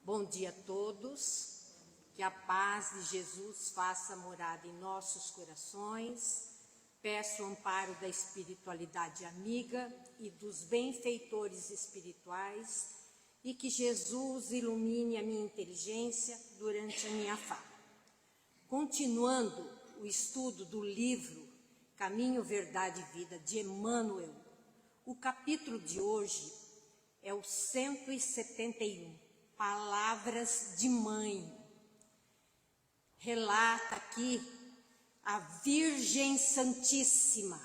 Bom dia a todos, que a paz de Jesus faça morada em nossos corações. Peço o amparo da espiritualidade amiga e dos benfeitores espirituais e que Jesus ilumine a minha inteligência durante a minha fala. Continuando o estudo do livro Caminho, Verdade e Vida de Emmanuel, o capítulo de hoje é o 171. Palavras de mãe. Relata aqui a Virgem Santíssima.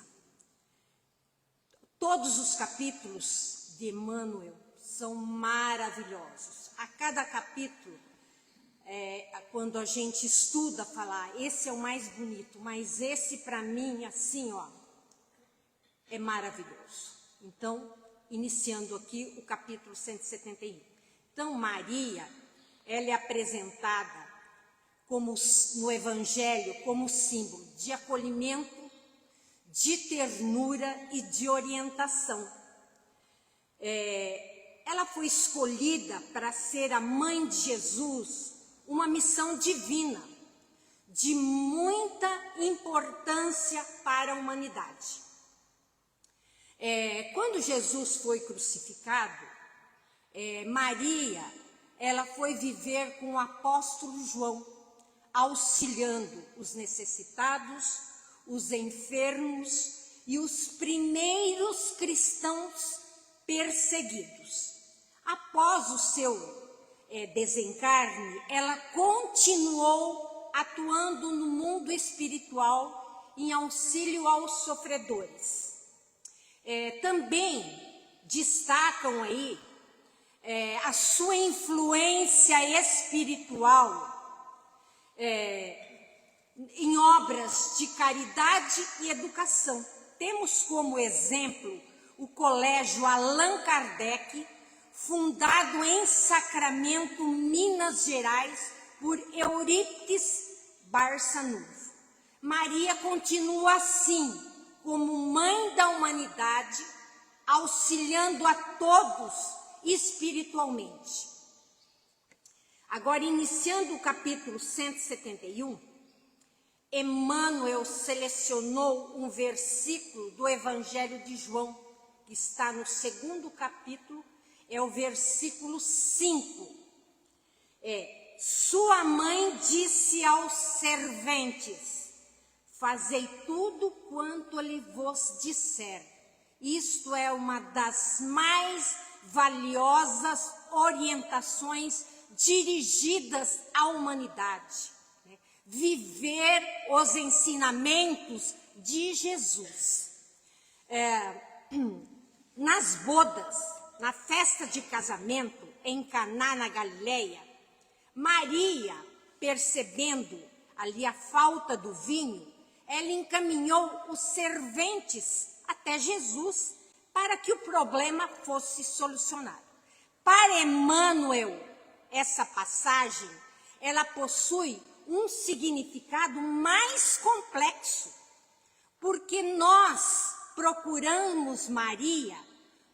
Todos os capítulos de Emmanuel são maravilhosos. A cada capítulo, quando a gente estuda, falar, esse é o mais bonito, mas esse para mim, assim, ó, é maravilhoso. Então, iniciando aqui o capítulo 171. Então, Maria, ela é apresentada como, no Evangelho como símbolo de acolhimento, de ternura e de orientação. Ela foi escolhida para ser a mãe de Jesus, uma missão divina, de muita importância para a humanidade. Quando Jesus foi crucificado, Maria, ela foi viver com o apóstolo João, auxiliando os necessitados, os enfermos e os primeiros cristãos perseguidos. Após o seu desencarne, ela continuou atuando no mundo espiritual em auxílio aos sofredores. Também destacam aí a sua influência espiritual em obras de caridade e educação. Temos como exemplo o Colégio Allan Kardec, fundado em Sacramento, Minas Gerais, por Eurípides Barçanufo. Maria continua assim, como mãe da humanidade, auxiliando a todos espiritualmente. Agora, iniciando o capítulo 171, Emmanuel selecionou um versículo do Evangelho de João, que está no segundo capítulo, é o versículo 5. Sua mãe disse aos serventes: fazei tudo quanto lhe vos disser. Isto é uma das mais valiosas orientações dirigidas à humanidade. Viver os ensinamentos de Jesus. Nas bodas, na festa de casamento em Caná, na Galileia, Maria, percebendo ali a falta do vinho, ela encaminhou os serventes até Jesus para que o problema fosse solucionado. Para Emmanuel, essa passagem, ela possui um significado mais complexo, porque nós procuramos Maria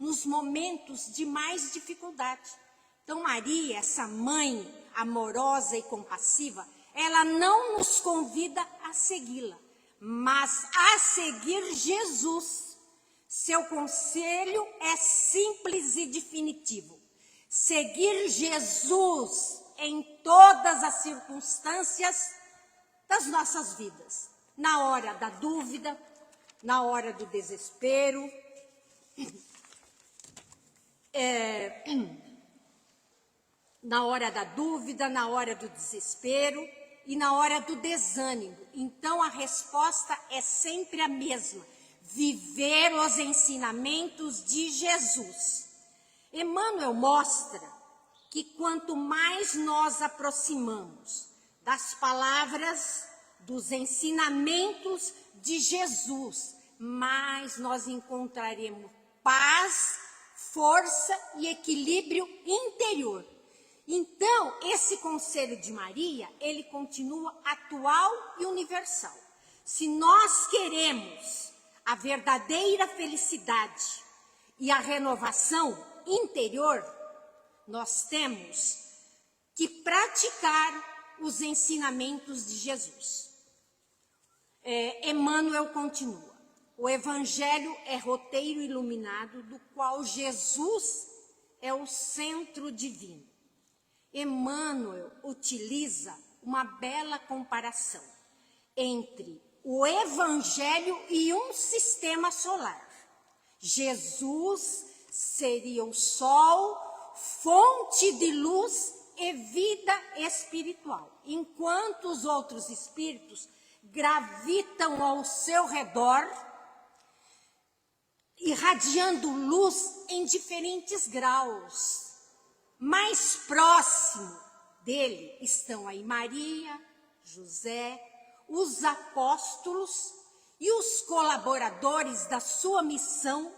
nos momentos de mais dificuldade. Então, Maria, essa mãe amorosa e compassiva, ela não nos convida a segui-la, mas a seguir Jesus. Seu conselho é simples e definitivo: seguir Jesus em todas as circunstâncias das nossas vidas, na hora da dúvida, na hora do desespero, na hora da dúvida, na hora do desespero e na hora do desânimo. Então, a resposta é sempre a mesma: viver os ensinamentos de Jesus. Emmanuel mostra que quanto mais nós aproximamos das palavras, dos ensinamentos de Jesus, mais nós encontraremos paz, força e equilíbrio interior. Então, esse conselho de Maria, ele continua atual e universal. Se nós queremos a verdadeira felicidade e a renovação interior, nós temos que praticaram os ensinamentos de Jesus. Emmanuel continua: o Evangelho é roteiro iluminado do qual Jesus é o centro divino. Emmanuel utiliza uma bela comparação entre o Evangelho e um sistema solar. Jesus seria o sol, fonte de luz e vida espiritual, enquanto os outros espíritos gravitam ao seu redor, irradiando luz em diferentes graus. Mais próximo dele estão aí Maria, José, os apóstolos e os colaboradores da sua missão,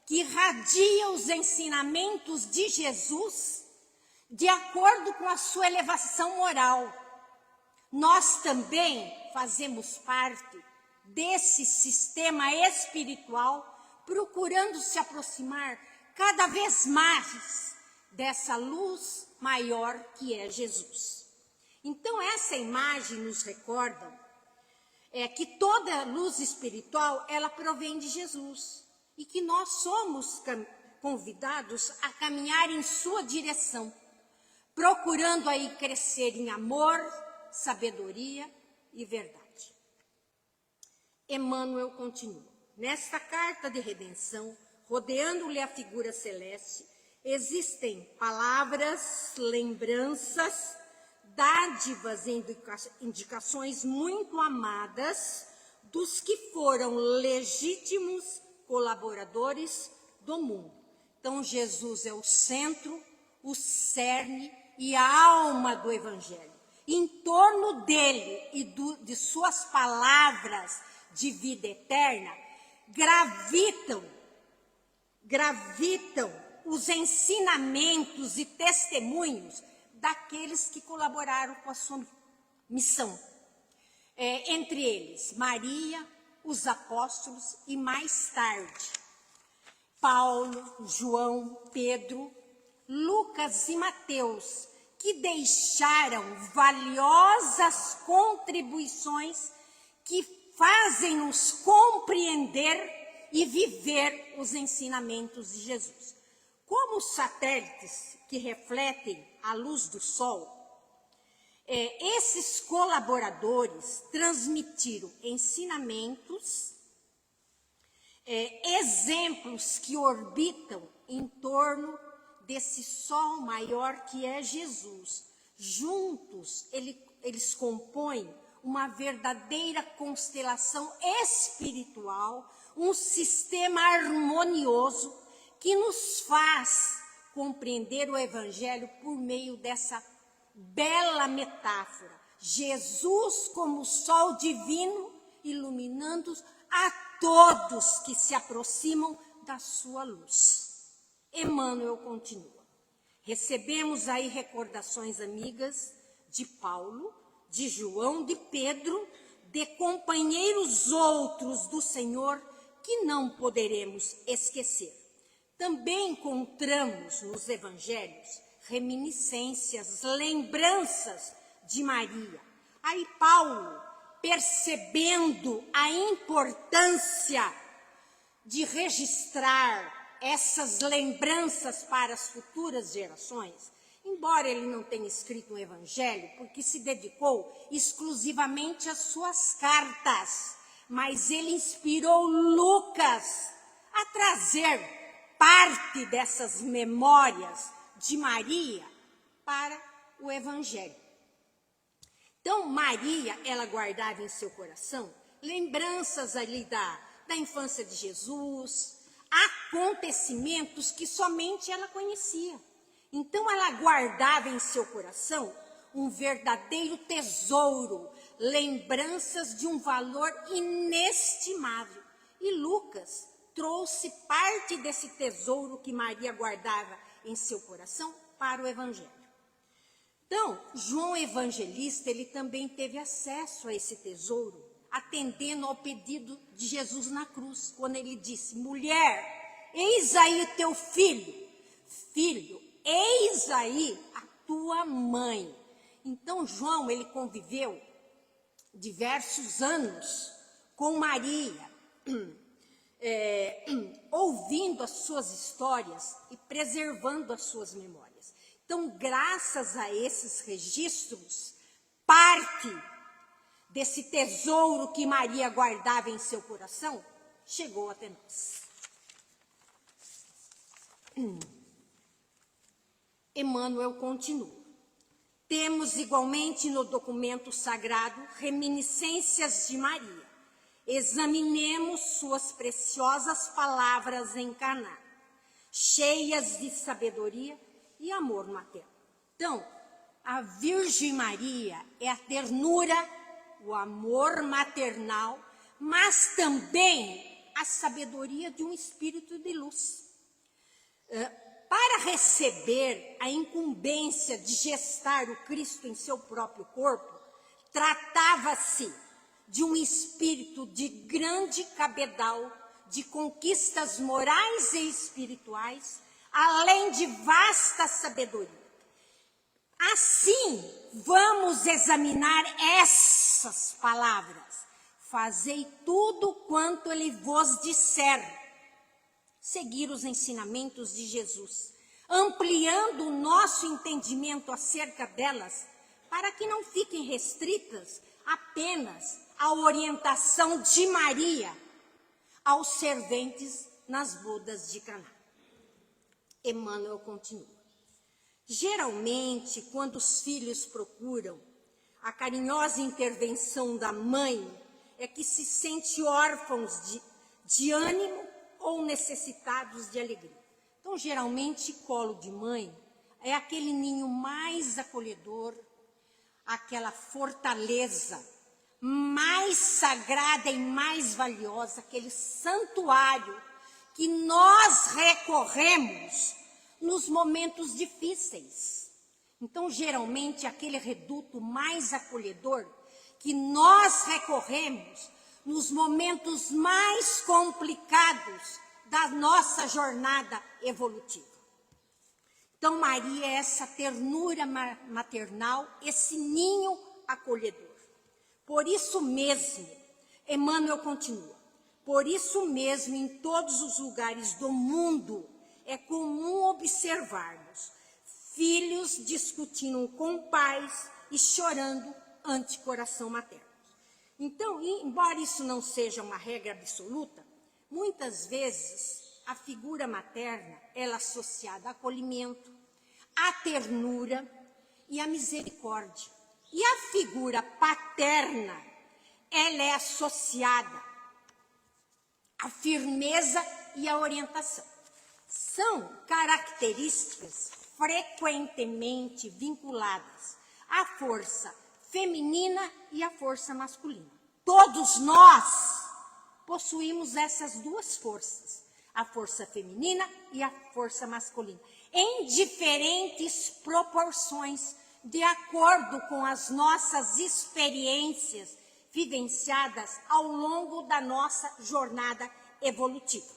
que irradiam os ensinamentos de Jesus de acordo com a sua elevação moral. Nós também fazemos parte desse sistema espiritual, procurando se aproximar cada vez mais dessa luz maior que é Jesus. Então, essa imagem nos recorda que toda luz espiritual, ela provém de Jesus, e que nós somos convidados a caminhar em sua direção, procurando aí crescer em amor, sabedoria e verdade. Emmanuel continua: nesta carta de redenção, rodeando-lhe a figura celeste, existem palavras, lembranças, dádivas e indicações muito amadas dos que foram legítimos colaboradores do mundo. Então, Jesus é o centro, o cerne e a alma do Evangelho. Em torno dele e de suas palavras de vida eterna, gravitam os ensinamentos e testemunhos daqueles que colaboraram com a sua missão. Entre eles, Maria, os apóstolos e mais tarde, Paulo, João, Pedro, Lucas e Mateus, que deixaram valiosas contribuições que fazem-nos compreender e viver os ensinamentos de Jesus. Como os satélites que refletem a luz do sol, esses colaboradores transmitiram ensinamentos, exemplos que orbitam em torno desse sol maior que é Jesus. Juntos, eles compõem uma verdadeira constelação espiritual, um sistema harmonioso que nos faz compreender o Evangelho por meio dessa bela metáfora. Jesus como sol divino, iluminando a todos que se aproximam da sua luz. Emmanuel continua: recebemos aí recordações amigas de Paulo, de João, de Pedro, de companheiros outros do Senhor que não poderemos esquecer. Também encontramos nos evangelhos reminiscências, lembranças de Maria. Aí Paulo, percebendo a importância de registrar essas lembranças para as futuras gerações, embora ele não tenha escrito um evangelho, porque se dedicou exclusivamente às suas cartas, mas ele inspirou Lucas a trazer parte dessas memórias de Maria para o Evangelho. Então, Maria, ela guardava em seu coração lembranças ali da infância de Jesus, acontecimentos que somente ela conhecia. Então, ela guardava em seu coração um verdadeiro tesouro, lembranças de um valor inestimável. E Lucas trouxe parte desse tesouro que Maria guardava em seu coração para o Evangelho. Então, João Evangelista, ele também teve acesso a esse tesouro, atendendo ao pedido de Jesus na cruz, quando ele disse: mulher, eis aí teu filho. Filho, eis aí a tua mãe. Então, João, ele conviveu diversos anos com Maria, ouvindo as suas histórias e preservando as suas memórias. Então, graças a esses registros, parte desse tesouro que Maria guardava em seu coração chegou até nós. Emmanuel continua. Temos igualmente no documento sagrado reminiscências de Maria. Examinemos suas preciosas palavras em Caná, cheias de sabedoria e amor materno. Então, a Virgem Maria é a ternura, o amor maternal, mas também a sabedoria de um espírito de luz. Para receber a incumbência de gestar o Cristo em seu próprio corpo, tratava-se de um espírito de grande cabedal, de conquistas morais e espirituais, além de vasta sabedoria. Assim, vamos examinar essas palavras. Fazei tudo quanto ele vos disser. Seguir os ensinamentos de Jesus, ampliando o nosso entendimento acerca delas, para que não fiquem restritas apenas à orientação de Maria aos serventes nas bodas de Caná. Emmanuel continua. Geralmente, quando os filhos procuram a carinhosa intervenção da mãe, é que se sente órfãos de ânimo ou necessitados de alegria. Então, geralmente, colo de mãe é aquele ninho mais acolhedor, aquela fortaleza mais sagrada e mais valiosa, aquele santuário que nós recorremos nos momentos difíceis. Então, geralmente, aquele reduto mais acolhedor que nós recorremos nos momentos mais complicados da nossa jornada evolutiva. Então, Maria é essa ternura maternal, esse ninho acolhedor. Por isso mesmo, Emmanuel continua, por isso mesmo, em todos os lugares do mundo, é comum observarmos filhos discutindo com pais e chorando ante coração materno. Então, embora isso não seja uma regra absoluta, muitas vezes a figura materna ela é associada a acolhimento, a ternura e a misericórdia. E a figura paterna, ela é associada à firmeza e à orientação. São características frequentemente vinculadas à força feminina e a força masculina. Todos nós possuímos essas duas forças, a força feminina e a força masculina, em diferentes proporções, de acordo com as nossas experiências vivenciadas ao longo da nossa jornada evolutiva.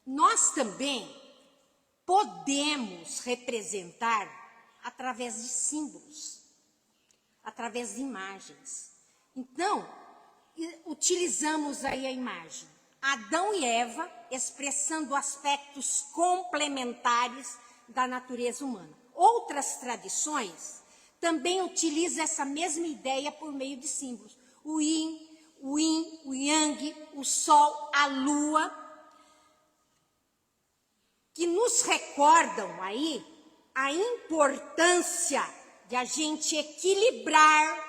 Nós também podemos representar através de símbolos, através de imagens. Então, utilizamos aí a imagem. Adão e Eva expressando aspectos complementares da natureza humana. Outras tradições também utilizam essa mesma ideia por meio de símbolos. O yin, o yang, o sol, a lua, que nos recordam aí a importância de a gente equilibrar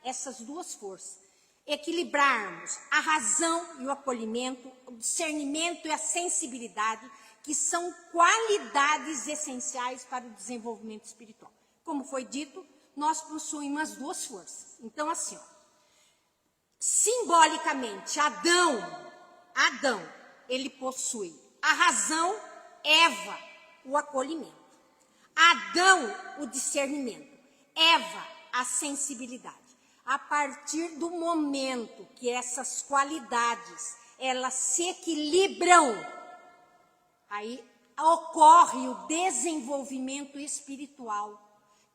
essas duas forças. Equilibrarmos a razão e o acolhimento, o discernimento e a sensibilidade, que são qualidades essenciais para o desenvolvimento espiritual. Como foi dito, nós possuímos as duas forças. Então, assim, simbolicamente, Adão, ele possui a razão, Eva, o acolhimento. Adão, o discernimento. Eva, a sensibilidade. A partir do momento que essas qualidades, elas se equilibram, aí ocorre o desenvolvimento espiritual,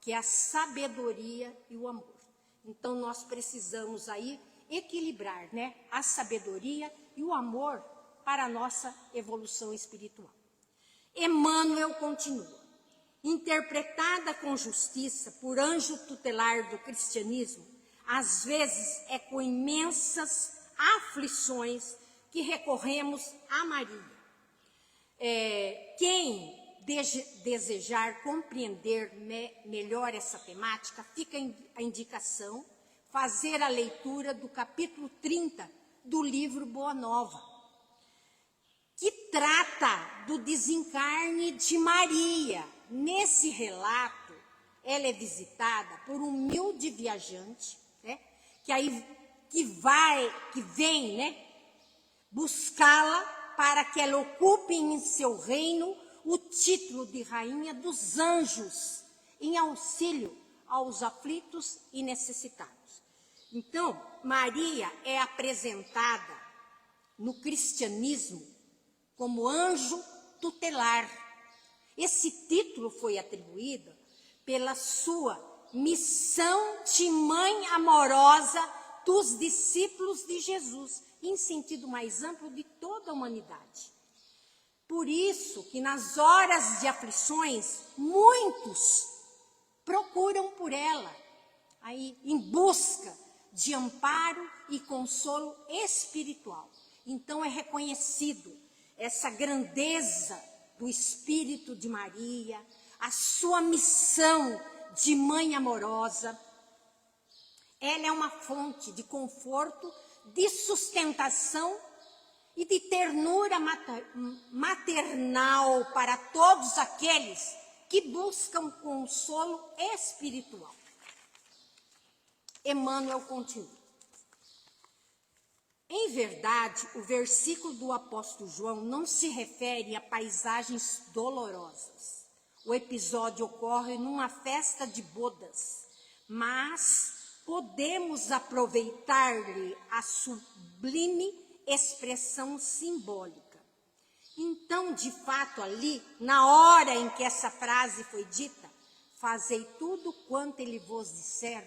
que é a sabedoria e o amor. Então, nós precisamos aí equilibrar, né, a sabedoria e o amor para a nossa evolução espiritual. Emmanuel continua. Interpretada com justiça por anjo tutelar do cristianismo, às vezes é com imensas aflições que recorremos a Maria. Quem desejar compreender melhor essa temática, fica a indicação fazer a leitura do capítulo 30 do livro Boa Nova, que trata do desencarne de Maria. Nesse relato, ela é visitada por um humilde viajante, né, que vem, né, buscá-la para que ela ocupe em seu reino o título de rainha dos anjos, em auxílio aos aflitos e necessitados. Então, Maria é apresentada no cristianismo como anjo tutelar. Esse título foi atribuído pela sua missão de mãe amorosa dos discípulos de Jesus, em sentido mais amplo de toda a humanidade. Por isso que nas horas de aflições, muitos procuram por ela, aí em busca de amparo e consolo espiritual. Então é reconhecido essa grandeza do Espírito de Maria, a sua missão de mãe amorosa. Ela é uma fonte de conforto, de sustentação e de ternura maternal para todos aqueles que buscam consolo espiritual. Emmanuel continua. Em verdade, o versículo do apóstolo João não se refere a paisagens dolorosas. O episódio ocorre numa festa de bodas, mas podemos aproveitar-lhe a sublime expressão simbólica. Então, de fato, ali, na hora em que essa frase foi dita, fazei tudo quanto ele vos disser,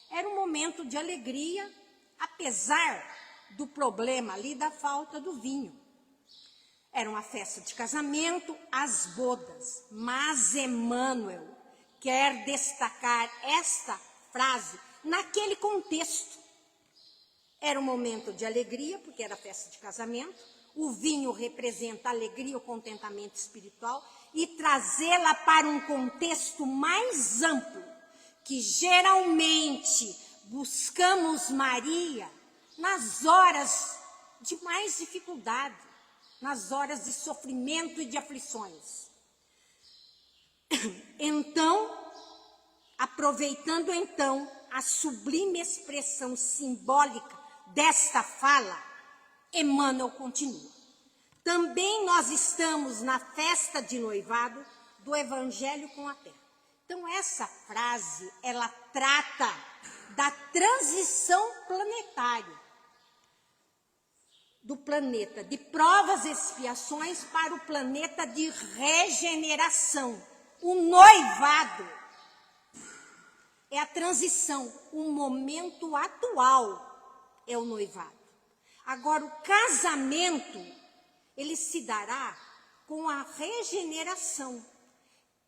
era um momento de alegria, apesar do problema ali da falta do vinho. Era uma festa de casamento, as bodas, mas Emmanuel quer destacar esta frase naquele contexto. Era um momento de alegria, porque era festa de casamento, o vinho representa a alegria, o contentamento espiritual, e trazê-la para um contexto mais amplo, que geralmente buscamos Maria nas horas de mais dificuldade, nas horas de sofrimento e de aflições. Então, aproveitando então a sublime expressão simbólica desta fala, Emmanuel continua. Também nós estamos na festa de noivado do Evangelho com a Terra. Então, essa frase, ela trata da transição planetária, do planeta de provas e expiações para o planeta de regeneração. O noivado é a transição, o momento atual é o noivado. Agora, o casamento, ele se dará com a regeneração.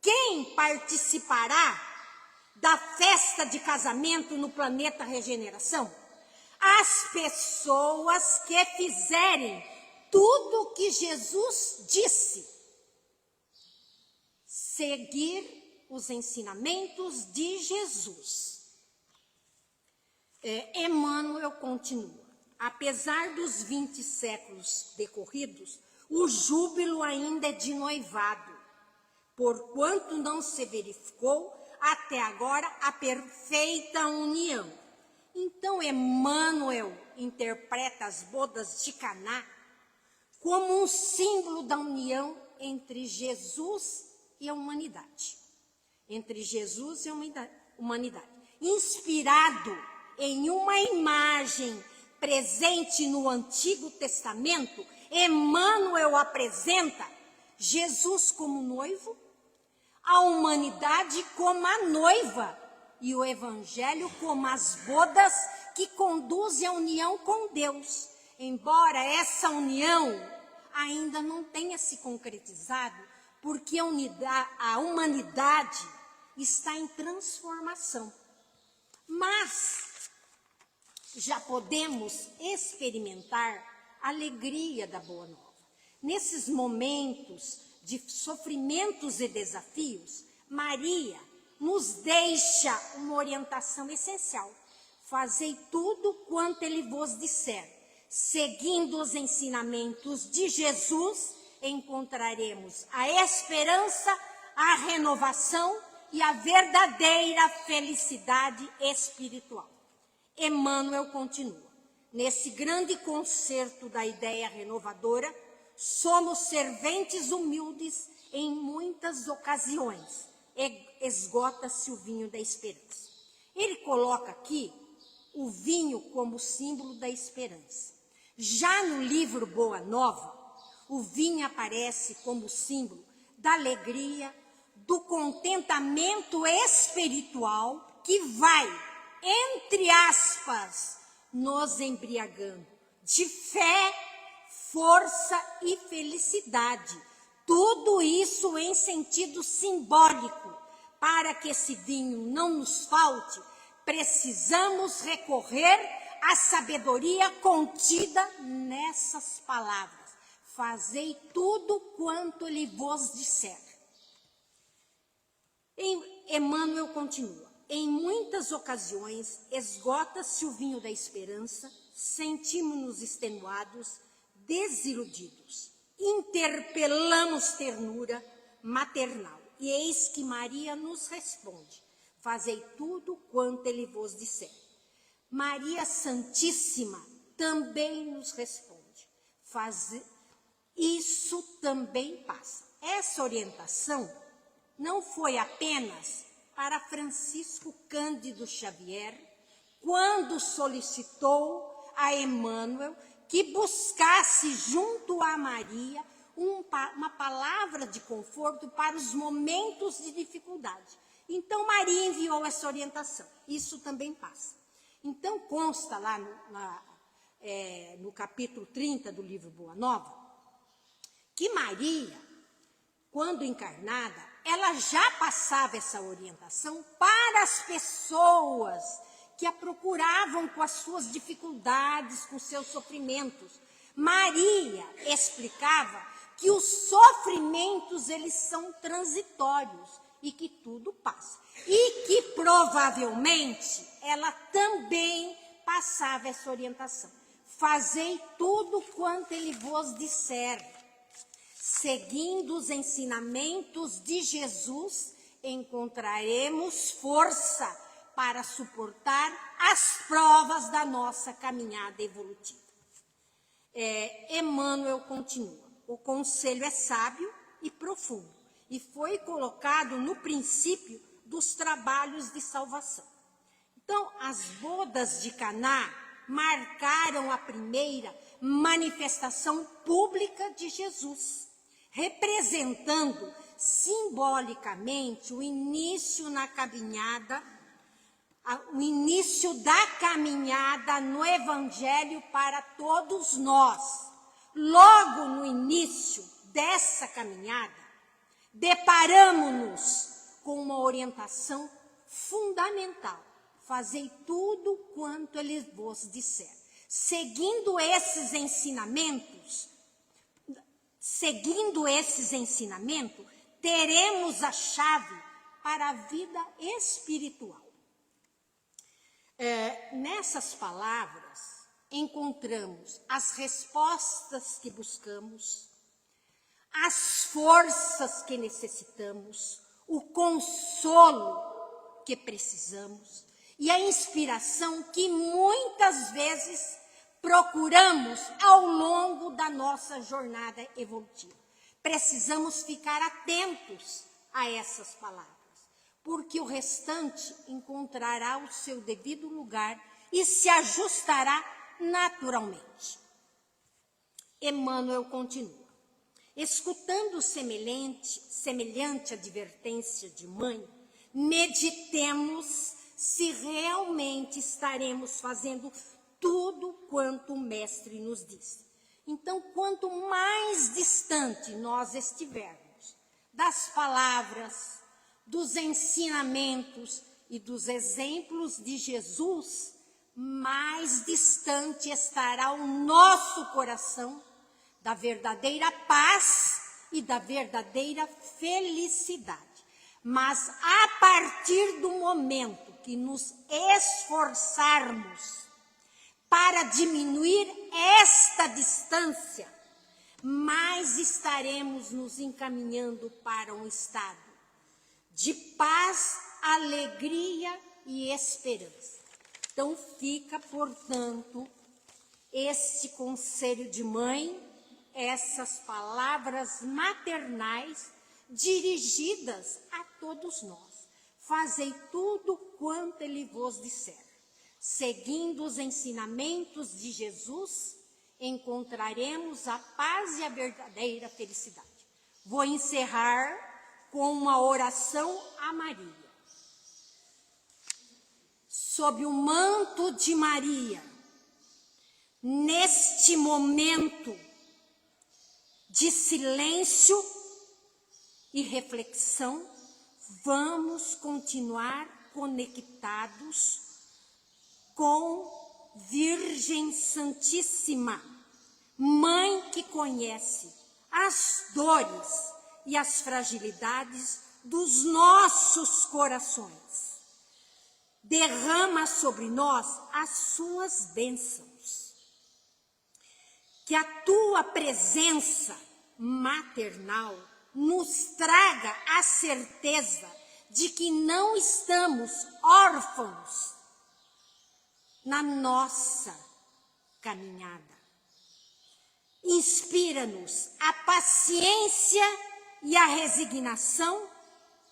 Quem participará da festa de casamento no planeta regeneração? As pessoas que fizerem tudo o que Jesus disse. Seguir os ensinamentos de Jesus. Emmanuel continua. Apesar dos 20 séculos decorridos, o júbilo ainda é de noivado, porquanto não se verificou até agora a perfeita união. Então, Emmanuel interpreta as bodas de Caná como um símbolo da união entre Jesus e a humanidade. Entre Jesus e a humanidade. Inspirado em uma imagem presente no Antigo Testamento, Emmanuel apresenta Jesus como noivo, a humanidade como a noiva e o Evangelho como as bodas que conduzem à união com Deus, embora essa união ainda não tenha se concretizado, porque a humanidade está em transformação. Mas já podemos experimentar a alegria da Boa Nova. Nesses momentos de sofrimentos e desafios, Maria nos deixa uma orientação essencial. Fazei tudo quanto ele vos disser. Seguindo os ensinamentos de Jesus, encontraremos a esperança, a renovação e a verdadeira felicidade espiritual. Emmanuel continua. Nesse grande concerto da ideia renovadora, somos serventes humildes em muitas ocasiões. Esgota-se o vinho da esperança. Ele coloca aqui o vinho como símbolo da esperança. Já no livro Boa Nova, o vinho aparece como símbolo da alegria, do contentamento espiritual que vai, entre aspas, nos embriagando de fé, força e felicidade. Tudo isso em sentido simbólico. Para que esse vinho não nos falte, precisamos recorrer à sabedoria contida nessas palavras. Fazei tudo quanto ele vos disser. Emmanuel continua. Em muitas ocasiões, esgota-se o vinho da esperança, sentimos-nos extenuados, desiludidos. Interpelamos ternura maternal. E eis que Maria nos responde. Fazei tudo quanto ele vos disser. Maria Santíssima também nos responde. Isso também passa. Essa orientação não foi apenas para Francisco Cândido Xavier, quando solicitou a Emmanuel que buscasse junto a Maria uma palavra de conforto para os momentos de dificuldade. Então, Maria enviou essa orientação. Isso também passa. Então, consta lá no capítulo 30 do livro Boa Nova, que Maria, quando encarnada, ela já passava essa orientação para as pessoas que a procuravam com as suas dificuldades, com seus sofrimentos. Maria explicava que os sofrimentos, eles são transitórios e que tudo passa. E que provavelmente ela também passava essa orientação. Fazei tudo quanto ele vos disser. Seguindo os ensinamentos de Jesus, encontraremos força para suportar as provas da nossa caminhada evolutiva. Emmanuel continua. O conselho é sábio e profundo e foi colocado no princípio dos trabalhos de salvação. Então, as bodas de Caná marcaram a primeira manifestação pública de Jesus, representando simbolicamente o início da caminhada no Evangelho para todos nós. Logo no início dessa caminhada, deparamos-nos com uma orientação fundamental. Fazei tudo quanto ele vos disser. Seguindo esses ensinamentos, teremos a chave para a vida espiritual. Nessas palavras, encontramos as respostas que buscamos, as forças que necessitamos, o consolo que precisamos e a inspiração que muitas vezes procuramos ao longo da nossa jornada evolutiva. Precisamos ficar atentos a essas palavras, porque o restante encontrará o seu devido lugar e se ajustará naturalmente. Emmanuel continua. Escutando semelhante advertência de mãe, meditemos se realmente estaremos fazendo tudo quanto o Mestre nos diz. Então, quanto mais distante nós estivermos das palavras, dos ensinamentos e dos exemplos de Jesus, mais distante estará o nosso coração da verdadeira paz e da verdadeira felicidade. Mas a partir do momento que nos esforçarmos para diminuir esta distância, mais estaremos nos encaminhando para um estado de paz, alegria e esperança. Então fica, portanto, este conselho de mãe, essas palavras maternais dirigidas a todos nós. Fazei tudo quanto ele vos disser. Seguindo os ensinamentos de Jesus, encontraremos a paz e a verdadeira felicidade. Vou encerrar com uma oração a Maria. Sob o manto de Maria, neste momento de silêncio e reflexão, vamos continuar conectados com Virgem Santíssima, Mãe que conhece as dores e as fragilidades dos nossos corações. Derrama sobre nós as suas bênçãos. Que a tua presença maternal nos traga a certeza de que não estamos órfãos na nossa caminhada. Inspira-nos a paciência e a resignação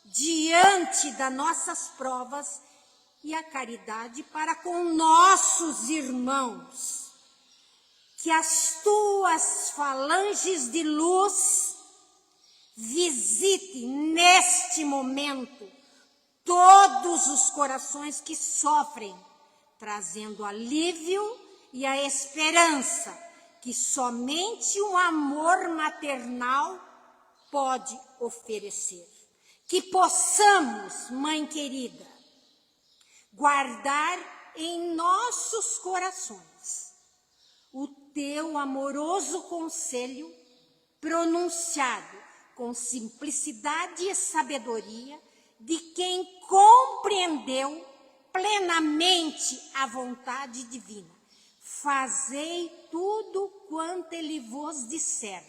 diante das nossas provas e a caridade para com nossos irmãos. Que as tuas falanges de luz visite neste momento todos os corações que sofrem, trazendo alívio e a esperança que somente o amor maternal pode oferecer. Que possamos, Mãe querida, guardar em nossos corações o teu amoroso conselho pronunciado com simplicidade e sabedoria de quem compreendeu plenamente a vontade divina. Fazei tudo quanto ele vos disser.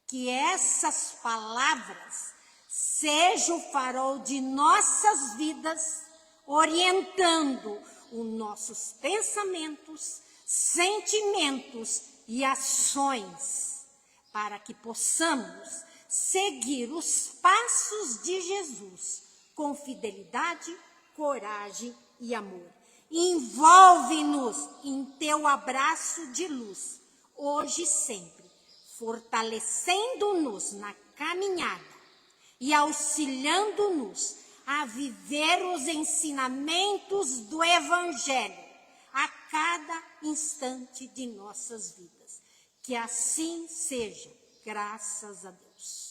Que essas palavras sejam o farol de nossas vidas, orientando os nossos pensamentos, sentimentos e ações, para que possamos seguir os passos de Jesus com fidelidade, coragem e amor. Envolve-nos em teu abraço de luz, hoje e sempre, fortalecendo-nos na caminhada e auxiliando-nos a viver os ensinamentos do Evangelho a cada instante de nossas vidas. Que assim seja, graças a Deus.